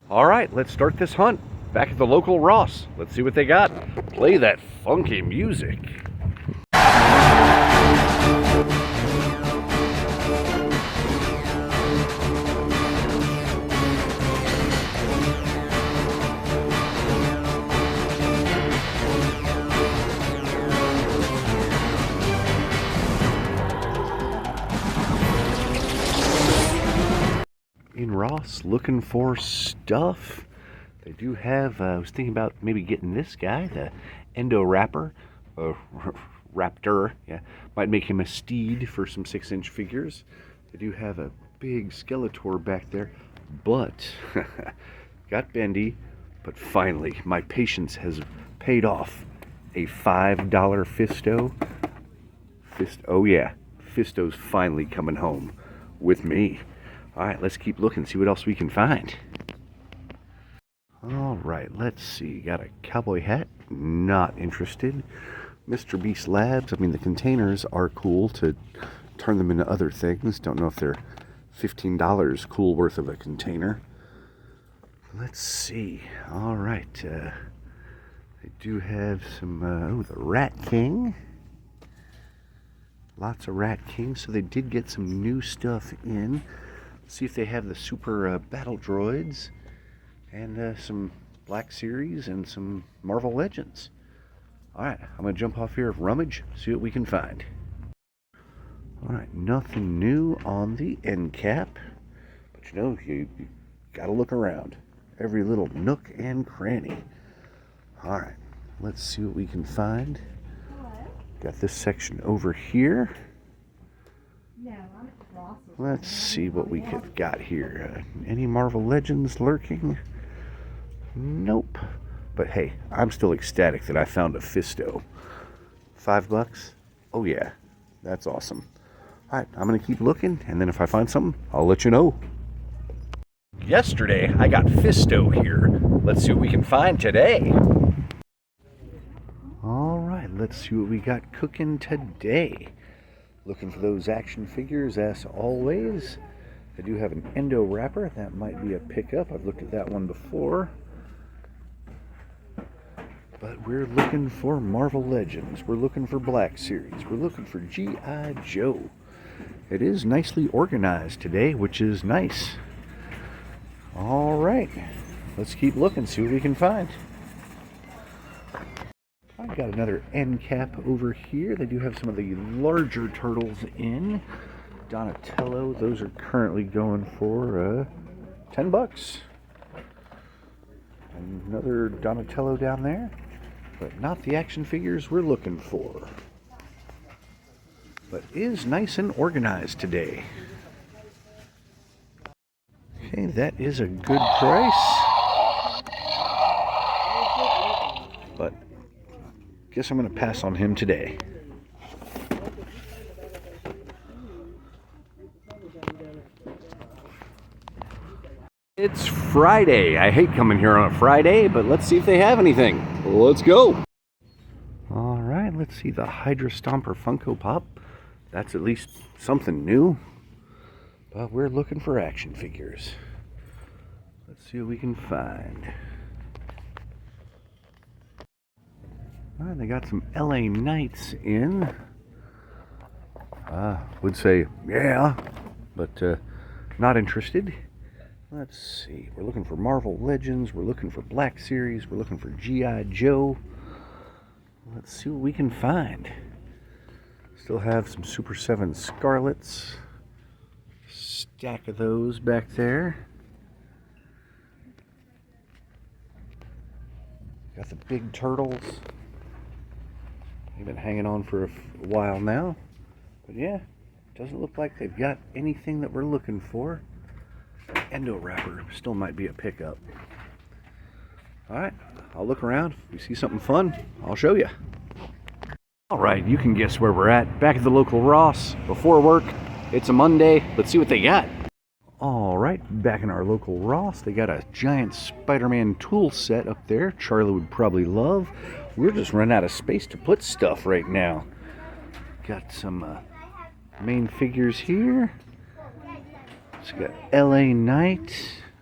All right, let's start this hunt. Back at the local Ross. Let's see what they got. Play that funky music. In Ross, looking for stuff. They do have, I was thinking about maybe getting this guy, the Endo Rapper, Raptor, yeah. Might make him a steed for some 6-inch figures. They do have a big Skeletor back there, but got bendy, but finally, my patience has paid off. A $5 Fisto. Oh yeah, Fisto's finally coming home with me. All right, let's keep looking, see what else we can find. All right, let's see. Got a cowboy hat. Not interested. Mr. Beast Labs. I mean, the containers are cool to turn them into other things. Don't know if they're $15 cool worth of a container. Let's see. All right. They do have some, the Rat King. Lots of Rat King. So they did get some new stuff in. See if they have the Super Battle Droids and some Black Series and some Marvel Legends. Alright, I'm going to jump off here, rummage, see what we can find. Alright, nothing new on the end cap. But you know, you got to look around. Every little nook and cranny. Alright, let's see what we can find. Got this section over here. Let's see what we could got here. Any Marvel Legends lurking? Nope. But hey, I'm still ecstatic that I found a Fisto. $5? Oh yeah, that's awesome. Alright, I'm gonna keep looking, and then if I find something, I'll let you know. Yesterday, I got Fisto here. Let's see what we can find today. Alright, let's see what we got cooking today. Looking for those action figures as always. I do have an Endo Rapper. That might be a pickup. I've looked at that one before. But we're looking for Marvel Legends. We're looking for Black Series. We're looking for G.I. Joe. It is nicely organized today, which is nice. All right. Let's keep looking, see what we can find. I've got another end cap over here. They do have some of the larger turtles in. Donatello, those are currently going for $10. Another Donatello down there, but not the action figures we're looking for. But is nice and organized today. Okay, that is a good price. But guess I'm going to pass on him today. It's Friday. I hate coming here on a Friday, but let's see if they have anything. Let's go. All right, let's see the Hydra Stomper Funko Pop. That's at least something new. But we're looking for action figures. Let's see what we can find. All right, they got some LA Knights in. Would say, yeah, but not interested. Let's see. We're looking for Marvel Legends. We're looking for Black Series. We're looking for G.I. Joe. Let's see what we can find. Still have some Super 7 Scarlets. Stack of those back there. Got the big turtles. They've been hanging on for a while now. But yeah, doesn't look like they've got anything that we're looking for. Endo Rapper still might be a pickup. Alright, I'll look around. If we see something fun, I'll show you. Alright, you can guess where we're at. Back at the local Ross, before work. It's a Monday. Let's see what they got. Alright, back in our local Ross, they got a giant Spider-Man tool set up there. Charlie would probably love. We're just running out of space to put stuff right now. Got some main figures here. So we got LA Knight.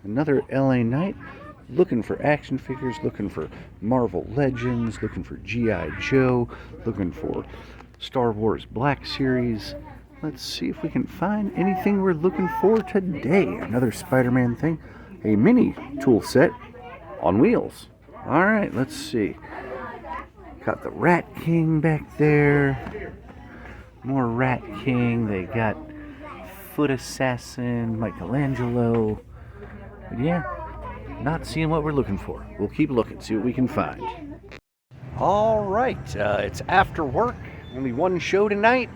another LA night. Looking for action figures, looking for Marvel Legends, looking for G.I. Joe, looking for Star Wars Black Series. Let's see if we can find anything we're looking for today. Another Spider-Man thing. A mini tool set on wheels. Alright, let's see. Got the Rat King back there. More Rat King. They got Foot Assassin, Michelangelo. But yeah, not seeing what we're looking for. We'll keep looking, see what we can find. Alright, it's after work. Only one show tonight.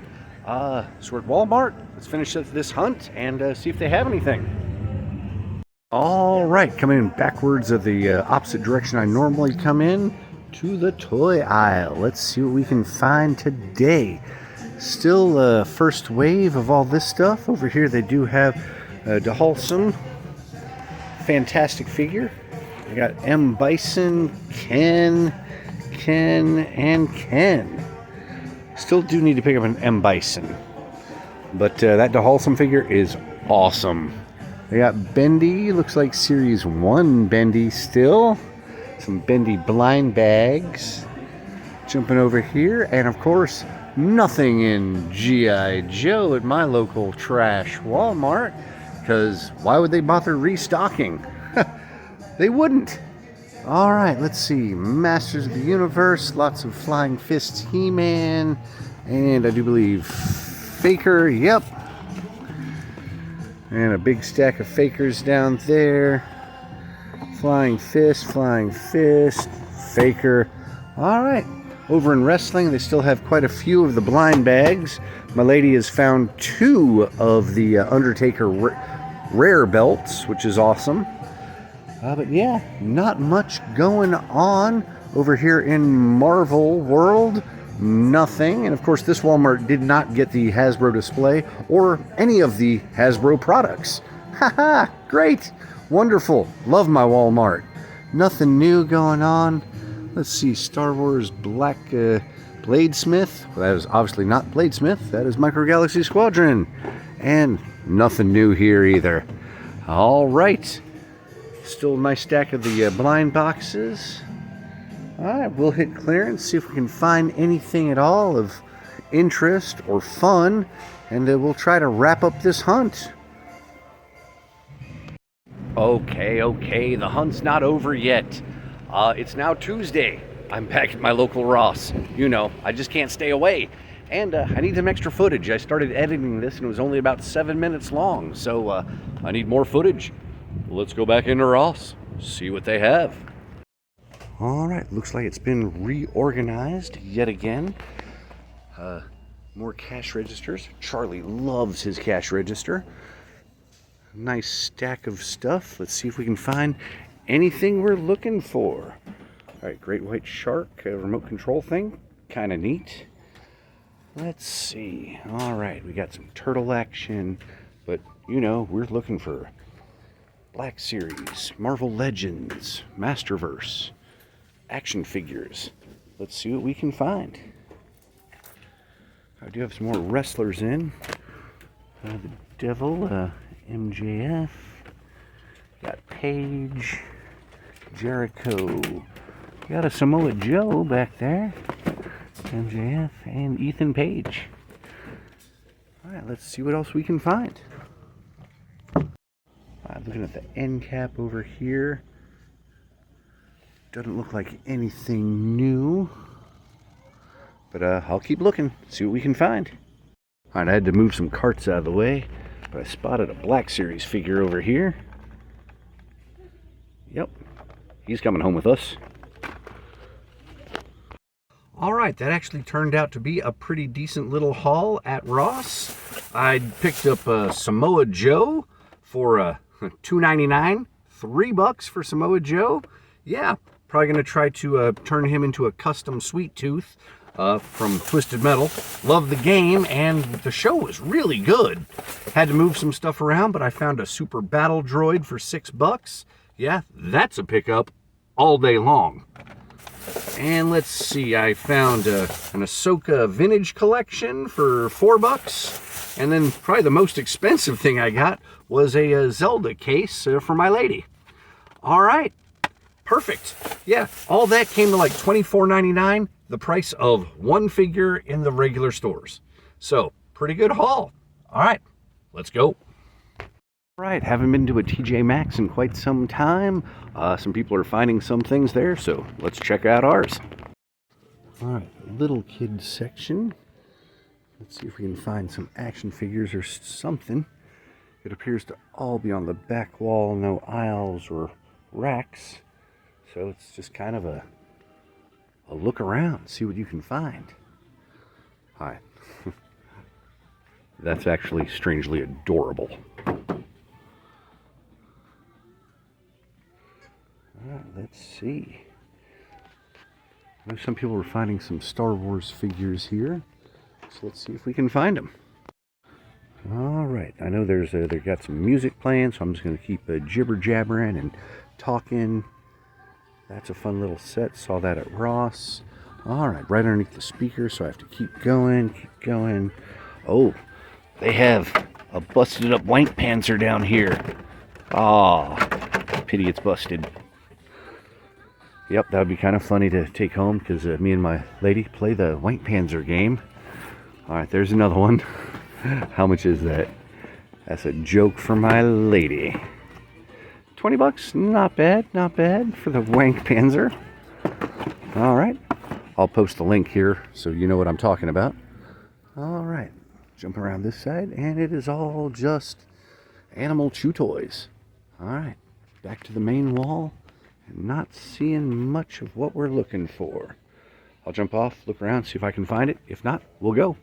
So we're at Walmart. Let's finish up this hunt and see if they have anything. Alright, coming in backwards of the opposite direction I normally come in to the toy aisle. Let's see what we can find today. Still first wave of all this stuff. Over here they do have the wholesome fantastic figure. We got M. Bison, Ken, and Ken. Still do need to pick up an M. Bison. But that DeHolsome figure is awesome. They got Bendy, looks like Series 1 Bendy still. Some Bendy blind bags. Jumping over here, and of course, nothing in G.I. Joe at my local trash Walmart. Because why would they bother restocking? They wouldn't. Alright, let's see. Masters of the Universe, lots of Flying Fists, He-Man, and I do believe Faker, yep. And a big stack of Fakers down there. Flying Fist, Faker. Alright, over in wrestling, they still have quite a few of the blind bags. My lady has found 2 of the Undertaker rare belts, which is awesome. But yeah, not much going on over here in Marvel World. Nothing. And of course, this Walmart did not get the Hasbro display or any of the Hasbro products. Haha, great. Wonderful. Love my Walmart. Nothing new going on. Let's see, Star Wars Black Bladesmith. Well, that is obviously not Bladesmith. That is Micro Galaxy Squadron. And nothing new here either. All right. Still a nice stack of the blind boxes. Alright, we'll hit clearance, see if we can find anything at all of interest or fun, and we'll try to wrap up this hunt. Okay, the hunt's not over yet. It's now Tuesday. I'm back at my local Ross. You know, I just can't stay away. And I need some extra footage. I started editing this and it was only about 7 minutes long, so I need more footage. Let's go back into Ross, see what they have. Alright, looks like it's been reorganized yet again. More cash registers. Charlie loves his cash register. Nice stack of stuff. Let's see if we can find anything we're looking for. Alright, Great White Shark, a remote control thing. Kind of neat. Let's see. Alright, we got some turtle action. But, you know, we're looking for Black Series, Marvel Legends, Masterverse, action figures. Let's see what we can find. I do have some more wrestlers in. The Devil, MJF. Got Paige, Jericho. Got a Samoa Joe back there. MJF and Ethan Page. Alright, let's see what else we can find. Looking at the end cap over here. Doesn't look like anything new. But I'll keep looking, see what we can find. Alright, I had to move some carts out of the way, but I spotted a Black Series figure over here. Yep, he's coming home with us. Alright, that actually turned out to be a pretty decent little haul at Ross. I picked up a Samoa Joe for $2.99, $3 for Samoa Joe. Yeah, probably going to try to turn him into a custom Sweet Tooth from Twisted Metal. Love the game, and the show was really good. Had to move some stuff around, but I found a Super Battle Droid for $6. Yeah, that's a pickup all day long. And let's see, I found an Ahsoka vintage collection for $4. And then probably the most expensive thing I got was a Zelda case for my lady. All right, perfect. Yeah, all that came to like $24.99, the price of one figure in the regular stores. So, pretty good haul. All right, let's go. All right, haven't been to a TJMaxx in quite some time. Some people are finding some things there, so let's check out ours. All right, little kids section. Let's see if we can find some action figures or something. It appears to all be on the back wall, no aisles or racks. So it's just kind of a look around, see what you can find. Hi. That's actually strangely adorable. Let's see. I know some people were finding some Star Wars figures here, so let's see if we can find them. All right, I know they've got some music playing, so I'm just going to keep jibber jabbering and talking. That's a fun little set. Saw that at Ross. All right, right underneath the speaker, so I have to keep going, keep going. Oh, they have a busted up wank panzer down here. Ah, pity it's busted. Yep, that would be kind of funny to take home because me and my lady play the Wank Panzer game. All right, there's another one. How much is that? That's a joke for my lady. $20, not bad, not bad for the Wank Panzer. All right, I'll post the link here so you know what I'm talking about. All right, jump around this side, and it is all just animal chew toys. All right, back to the main wall. Not seeing much of what we're looking for. I'll jump off, look around, see if I can find it. If not, we'll go.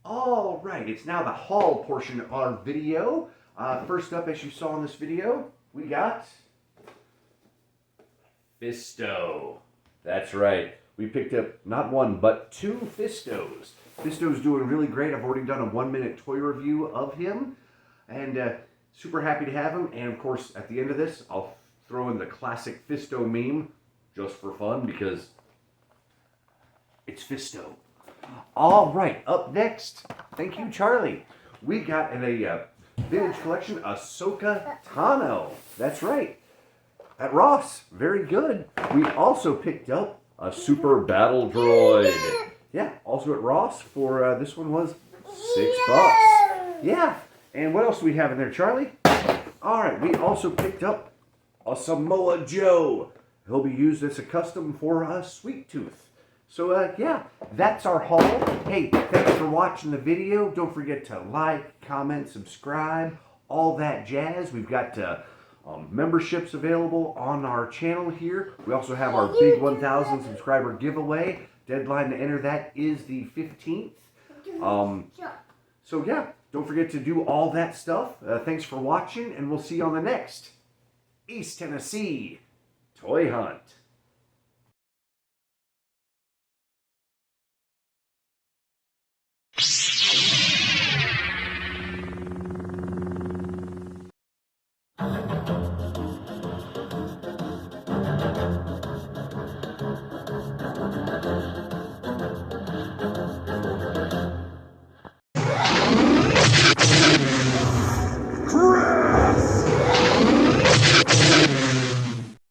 All right, it's now the haul portion of our video. First up, as you saw in this video, we got Fisto. That's right. We picked up not one, but two Fistos. Fisto's doing really great. I've already done a 1-minute toy review of him. And super happy to have him. And of course, at the end of this, I'll throw in the classic Fisto meme just for fun because it's Fisto. All right, up next, thank you, Charlie. We got in a vintage collection, Ahsoka Tano. That's right, at Ross. Very good. We also picked up a Super Battle Droid. Yeah, also at Ross for this one was $6. Yeah. And what else do we have in there, Charlie? All right, we also picked up a Samoa Joe. He'll be used as a custom for a Sweet Tooth. So, yeah, that's our haul. Hey, thanks for watching the video. Don't forget to like, comment, subscribe, all that jazz. We've got memberships available on our channel here. We also have our big 1,000 subscriber giveaway. Deadline to enter that is the 15th. So, yeah. Don't forget to do all that stuff. Thanks for watching, and we'll see you on the next East Tennessee Toy Hunt.